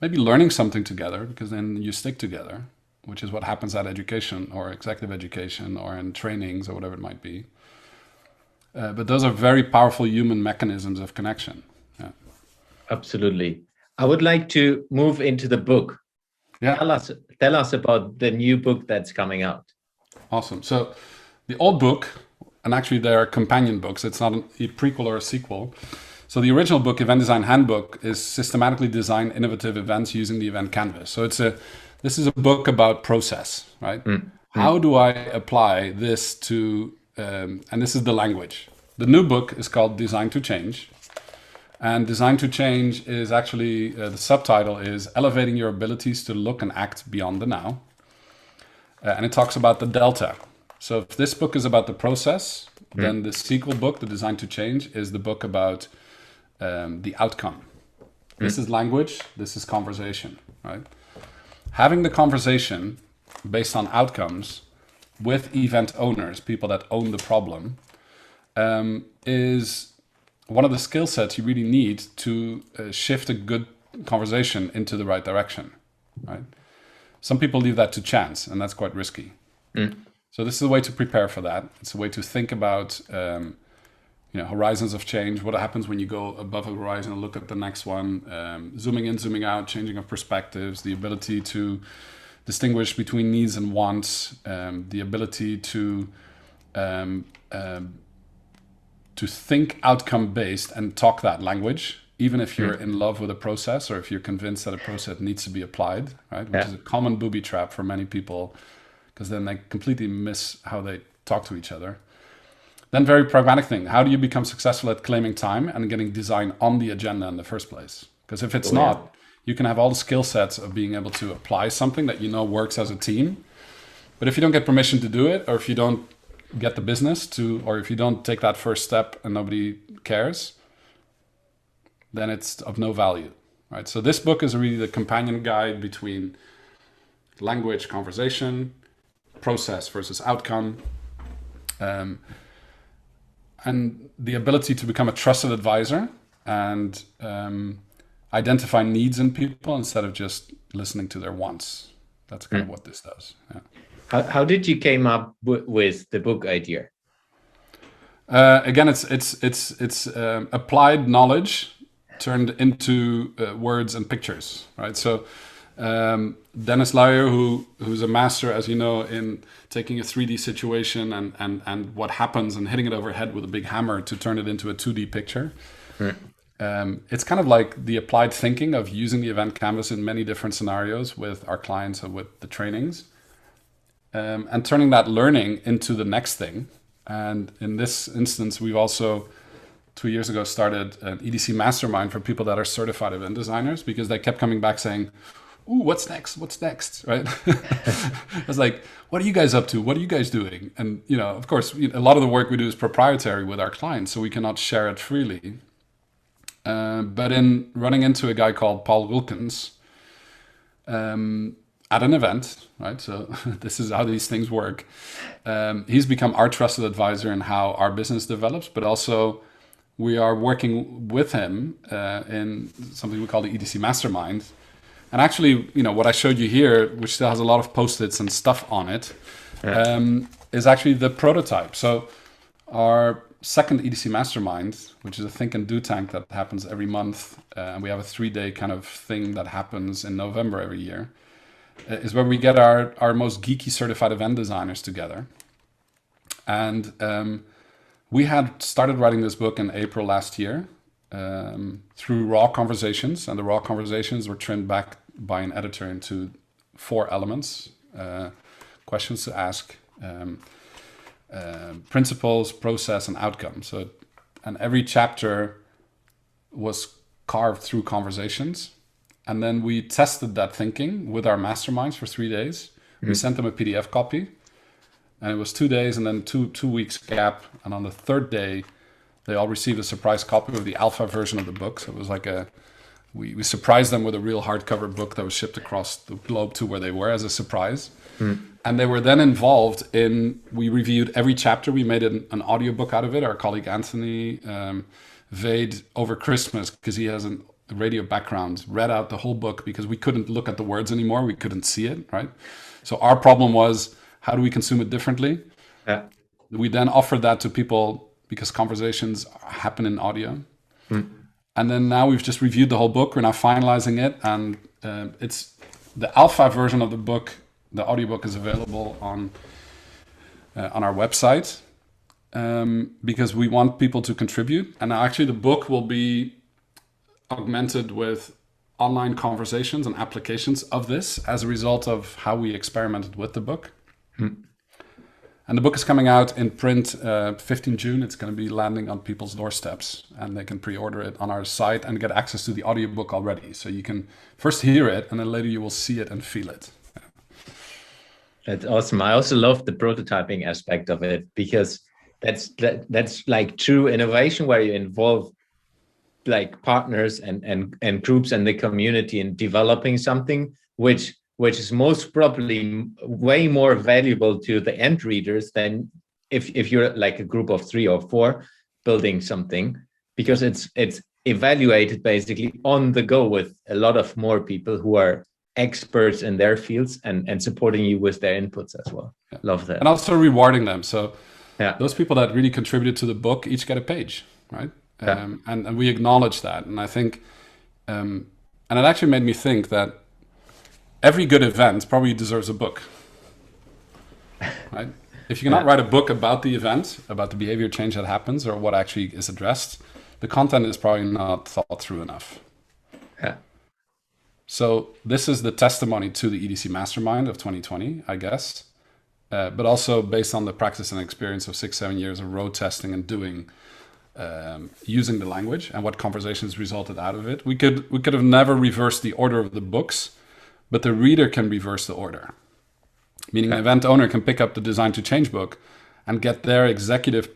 Maybe learning something together, because then you stick together, which is what happens at education or executive education or in trainings or whatever it might be. But those are very powerful human mechanisms of connection. Yeah. Absolutely. I would like to move into the book. Yeah. Tell us about the new book that's coming out. Awesome. So the old book, and actually there are companion books, it's not a prequel or a sequel. So the original book, Event Design Handbook, is systematically design innovative events using the event canvas. So this is a book about process, right? How do I apply this to and this is the language. The new book is called Design to Change. And Design to Change is actually, the subtitle is Elevating Your Abilities to Look and Act Beyond the Now. And it talks about the delta. So if this book is about the process, then the sequel book, the Design to Change, is the book about the outcome. This is language, this is conversation, right? Having the conversation based on outcomes with event owners, people that own the problem, is one of the skill sets you really need to shift a good conversation into the right direction, right? Some people leave that to chance, and that's quite risky. So this is a way to prepare for that. It's a way to think about horizons of change. What happens when you go above a horizon and look at the next one? Zooming in, zooming out, changing of perspectives, the ability to distinguish between needs and wants, the ability to think outcome-based and talk that language, even if you're in love with a process or if you're convinced that a process needs to be applied, right? Which is a common booby trap for many people, because then they completely miss how they talk to each other. Then very pragmatic thing, how do you become successful at claiming time and getting design on the agenda in the first place? Because if it's not, you can have all the skill sets of being able to apply something that you know works as a team. But if you don't get permission to do it, or if you don't get the business to, or if you don't take that first step and nobody cares, then it's of no value, right? So this book is really the companion guide between language, conversation, process versus outcome, and the ability to become a trusted advisor and identify needs in people instead of just listening to their wants. That's kind of what this does. Yeah. How did you came up with the book idea? Again, it's applied knowledge turned into words and pictures, right? So Dennis Lyer, who's a master, as you know, in taking a 3D situation and what happens and hitting it overhead with a big hammer to turn it into a 2D picture. It's kind of like the applied thinking of using the event canvas in many different scenarios with our clients and with the trainings, and turning that learning into the next thing. And in this instance, we've also 2 years ago started an EDC mastermind for people that are certified event designers, because they kept coming back saying, "Ooh, what's next? What's next?" Right? I was like, "What are you guys up to? What are you guys doing?" And of course, a lot of the work we do is proprietary with our clients, so we cannot share it freely. But in running into a guy called Paul Wilkins at an event, right? So this is how these things work. He's become our trusted advisor in how our business develops, but also we are working with him in something we call the EDC Mastermind. And actually, what I showed you here, which still has a lot of Post-its and stuff on it, is actually the prototype. So our second EDC Mastermind, which is a think and do tank that happens every month, and we have a 3-day kind of thing that happens in November every year, is where we get our most geeky certified event designers together. And we had started writing this book in April last year through raw conversations, and the raw conversations were trimmed back by an editor into 4 elements: questions to ask, principles, process, and outcome. So, and every chapter was carved through conversations. And then we tested that thinking with our masterminds for 3 days. We sent them a PDF copy, and it was 2 days and then two weeks gap. And on the 3rd day, they all received a surprise copy of the alpha version of the book. So it was like we surprised them with a real hardcover book that was shipped across the globe to where they were as a surprise. And they were then involved we reviewed every chapter. We made an audiobook out of it. Our colleague Anthony Vade, over Christmas, because he has a radio background, read out the whole book because we couldn't look at the words anymore. We couldn't see it, right? So our problem was, how do we consume it differently? Yeah. We then offered that to people because conversations happen in audio. And then now we've just reviewed the whole book. We're now finalizing it. And it's the alpha version of the book. The audiobook is available on our website because we want people to contribute. And now actually the book will be augmented with online conversations and applications of this as a result of how we experimented with the book. And the book is coming out in print 15 June. It's going to be landing on people's doorsteps, and they can pre-order it on our site and get access to the audiobook already. So you can first hear it, and then later you will see it and feel it. That's awesome. I also love the prototyping aspect of it, because that's like true innovation, where you involve like partners and groups and the community in developing something which is most probably way more valuable to the end readers than if you're like a group of 3 or 4 building something, because it's evaluated basically on the go with a lot of more people who are experts in their fields and supporting you with their inputs as well. Yeah. Love that. And also rewarding them. So those people that really contributed to the book each get a page, right? Yeah. And we acknowledge that. And I think, and it actually made me think that every good event probably deserves a book, right? If you cannot write a book about the event, about the behavior change that happens or what actually is addressed, the content is probably not thought through enough. Yeah. So this is the testimony to the EDC Mastermind of 2020, I guess, but also based on the practice and experience of 6-7 years of road testing and doing, using the language and what conversations resulted out of it. We could have never reversed the order of the books, but the reader can reverse the order. Meaning an event owner can pick up the Design to Change book and get their executive,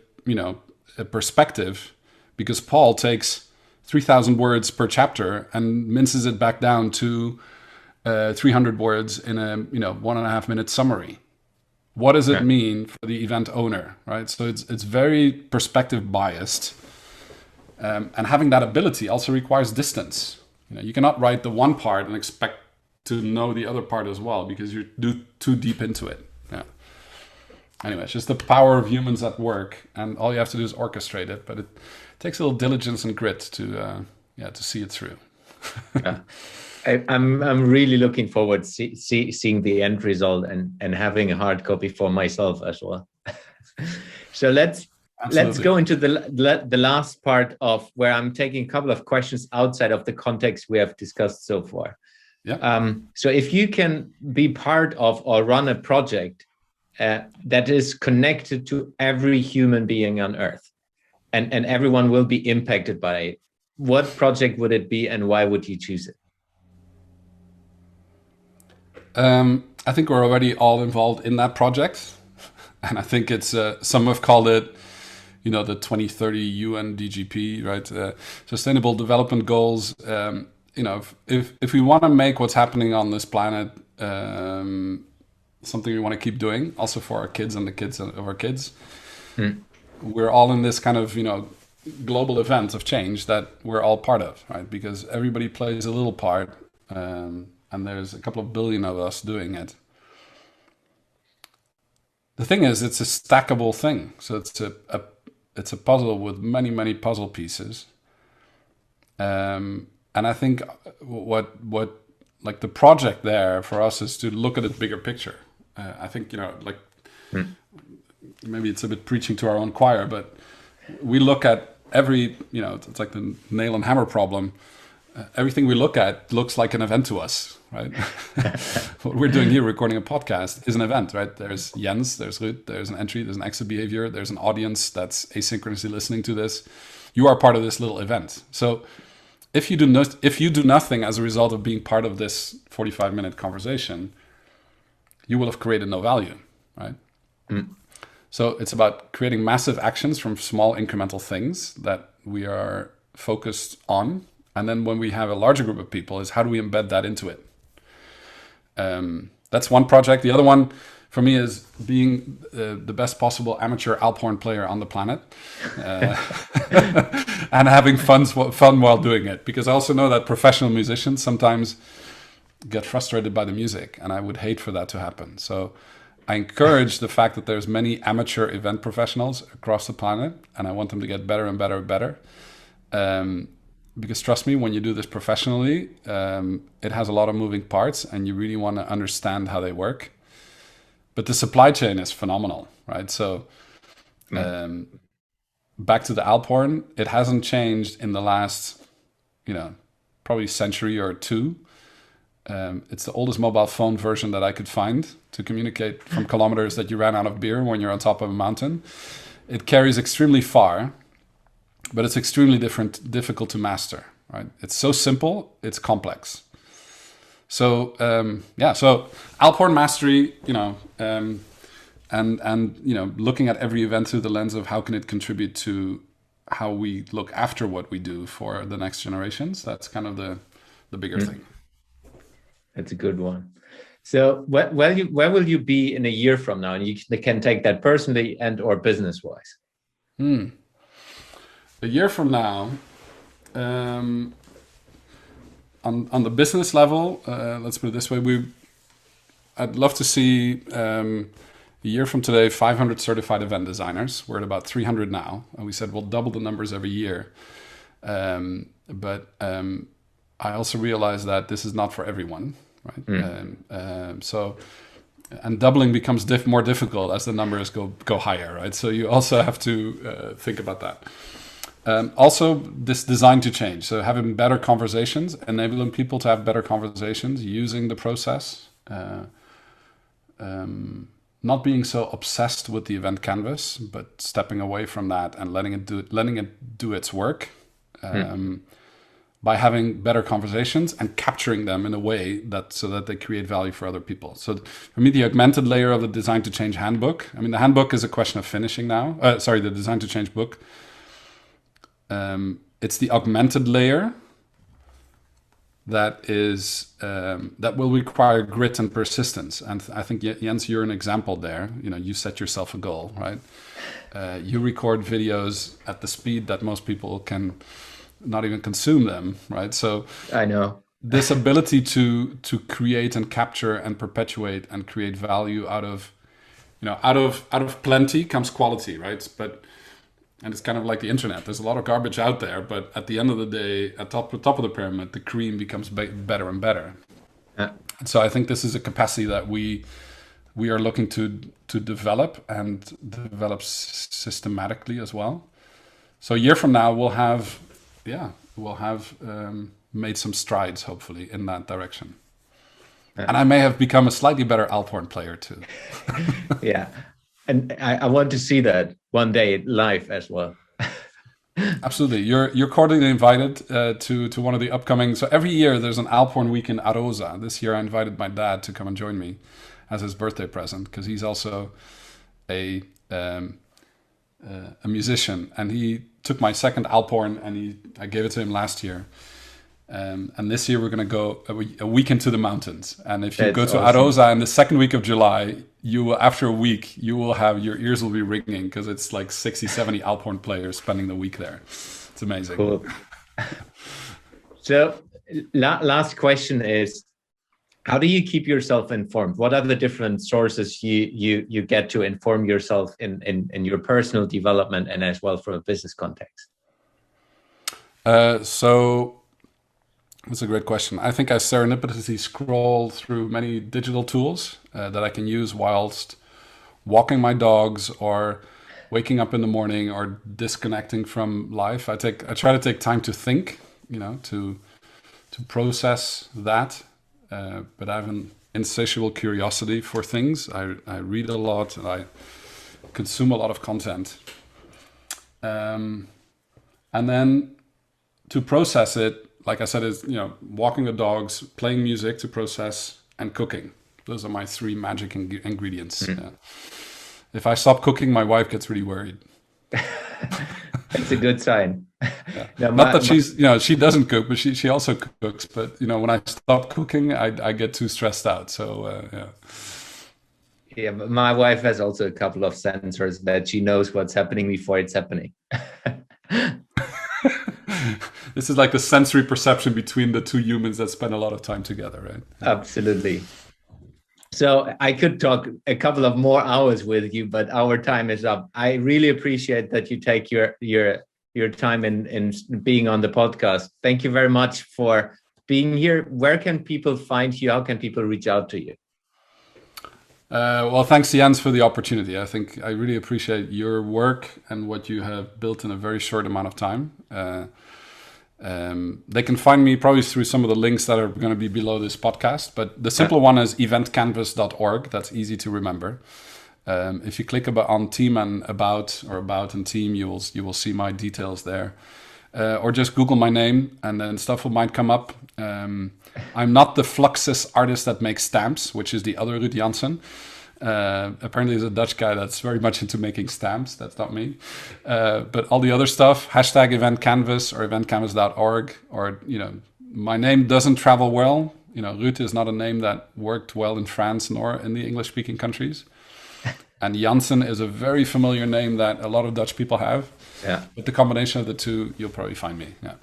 perspective, because Paul takes 3,000 words per chapter and minces it back down to 300 words in a 1.5 minute summary. What does it mean for the event owner, right? So it's very perspective biased, and having that ability also requires distance. You cannot write the one part and expect to know the other part as well, because you're too deep into it. Yeah. Anyway, it's just the power of humans at work, and all you have to do is orchestrate it. But it takes a little diligence and grit to see it through. Yeah. I'm really looking forward to seeing the end result and having a hard copy for myself as well. So let's go into the last part of where I'm taking a couple of questions outside of the context we have discussed so far. Yeah. So if you can be part of or run a project that is connected to every human being on Earth, and everyone will be impacted by it, what project would it be, and why would you choose it? I think we're already all involved in that project, and I think it's some have called it, the 2030 UN DGP, right? Sustainable Development Goals. If we want to make what's happening on this planet something we want to keep doing, also for our kids and the kids of our kids, we're all in this kind of global event of change that we're all part of, right? Because everybody plays a little part. And there's a couple of billion of us doing it. The thing is, it's a stackable thing. So it's a puzzle with many, many puzzle pieces. And I think what like the project there for us is to look at the bigger picture. I think, maybe it's a bit preaching to our own choir, but we look at every, it's like the nail and hammer problem. Everything we look at looks like an event to us, right? What we're doing here, recording a podcast, is an event, right? There's Jens, there's Ruud, there's an entry, there's an exit behavior, there's an audience that's asynchronously listening to this. You are part of this little event. So if you do nothing as a result of being part of this 45-minute conversation, you will have created no value, right? So it's about creating massive actions from small incremental things that we are focused on. And then when we have a larger group of people, is how do we embed that into it? That's one project. The other one for me is being the best possible amateur Alphorn player on the planet, and having fun while doing it. Because I also know that professional musicians sometimes get frustrated by the music, and I would hate for that to happen. So I encourage the fact that there's many amateur event professionals across the planet, and I want them to get better and better and better. Because trust me, when you do this professionally, it has a lot of moving parts and you really want to understand how they work. But the supply chain is phenomenal, right? So back to the Alphorn, it hasn't changed in the last, probably century or two. It's the oldest mobile phone version that I could find to communicate from kilometers that you ran out of beer when you're on top of a mountain. It carries extremely far, but it's extremely difficult to master, right? It's so simple, it's complex. So so Alphorn mastery, and looking at every event through the lens of how can it contribute to how we look after what we do for the next generations. That's kind of the bigger thing. That's a good one. So where will you be in a year from now? And you can take that personally and or business wise. A year from now, on the business level, let's put it this way, I'd love to see a year from today, 500 certified event designers. We're at about 300 now, and we said we'll double the numbers every year. But I also realize that this is not for everyone, right? And doubling becomes more difficult as the numbers go higher, right? So you also have to think about that. Also, this design to change. So having better conversations, enabling people to have better conversations, using the process. Not being so obsessed with the event canvas, but stepping away from that and letting it do its work, by having better conversations and capturing them in a way so that they create value for other people. So for me, the augmented layer of the Design to Change handbook. I mean, the handbook is a question of finishing now. The Design to Change book. It's the augmented layer that will require grit and persistence. And I think, Jens, you're an example there. You set yourself a goal, right? You record videos at the speed that most people can not even consume them, right? So I know this ability to create and capture and perpetuate and create value out of plenty comes quality, right? And it's kind of like the internet. There's a lot of garbage out there, but at the end of the day, at top of the pyramid, the cream becomes better and better. And so I think this is a capacity that we are looking to develop and develop systematically as well. So a year from now, we'll have made some strides, hopefully, in that direction. And I may have become a slightly better Alphorn player too. Yeah. And I want to see that one day live as well. Absolutely. You're cordially invited to one of the upcoming. So every year there's an Alphorn week in Arosa. This year I invited my dad to come and join me as his birthday present, because he's also a musician, and he took my second Alphorn and I gave it to him last year. And this year we're going to go a week into the mountains. And if you go to Arosa in the second week of July, after a week, your ears will be ringing, because it's like 60, 70 Alphorn players spending the week there. It's amazing. Cool. So last question is, how do you keep yourself informed? What are the different sources you get to inform yourself in your personal development and as well from a business context? So that's a great question. I think I serendipitously scroll through many digital tools that I can use whilst walking my dogs or waking up in the morning or disconnecting from life. I try to take time to think, to process that. But I have an insatiable curiosity for things. I read a lot and I consume a lot of content. And then to process it, like I said, is walking the dogs, playing music to process, and cooking. Those are my three magic ingredients. Yeah. If I stop cooking, my wife gets really worried. It's a good sign. Yeah. Not that she doesn't cook, but she also cooks. But when I stop cooking, I get too stressed out. So yeah. Yeah, but my wife has also a couple of sensors that she knows what's happening before it's happening. This is like the sensory perception between the two humans that spend a lot of time together, right? Absolutely. So I could talk a couple of more hours with you, but our time is up. I really appreciate that you take your time in being on the podcast. Thank you very much for being here. Where can people find you? How can people reach out to you? Well, thanks, Jens, for the opportunity. I think I really appreciate your work and what you have built in a very short amount of time. They can find me probably through some of the links that are going to be below this podcast. But the simple one is eventcanvas.org. That's easy to remember. If you click on team and about and team, you will see my details there. Or just Google my name and then stuff might come up. I'm not the Fluxus artist that makes stamps, which is the other Ruud Janssen. Apparently there's a Dutch guy that's very much into making stamps. That's not me. But all the other stuff, hashtag eventcanvas or eventcanvas.org, or, my name doesn't travel well. Ruud is not a name that worked well in France nor in the English speaking countries. And Janssen is a very familiar name that a lot of Dutch people have. Yeah. With the combination of the two, you'll probably find me. Yeah.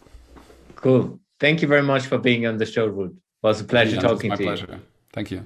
Cool. Thank you very much for being on the show, Ruud. It was a pleasure talking to you. My pleasure. Thank you.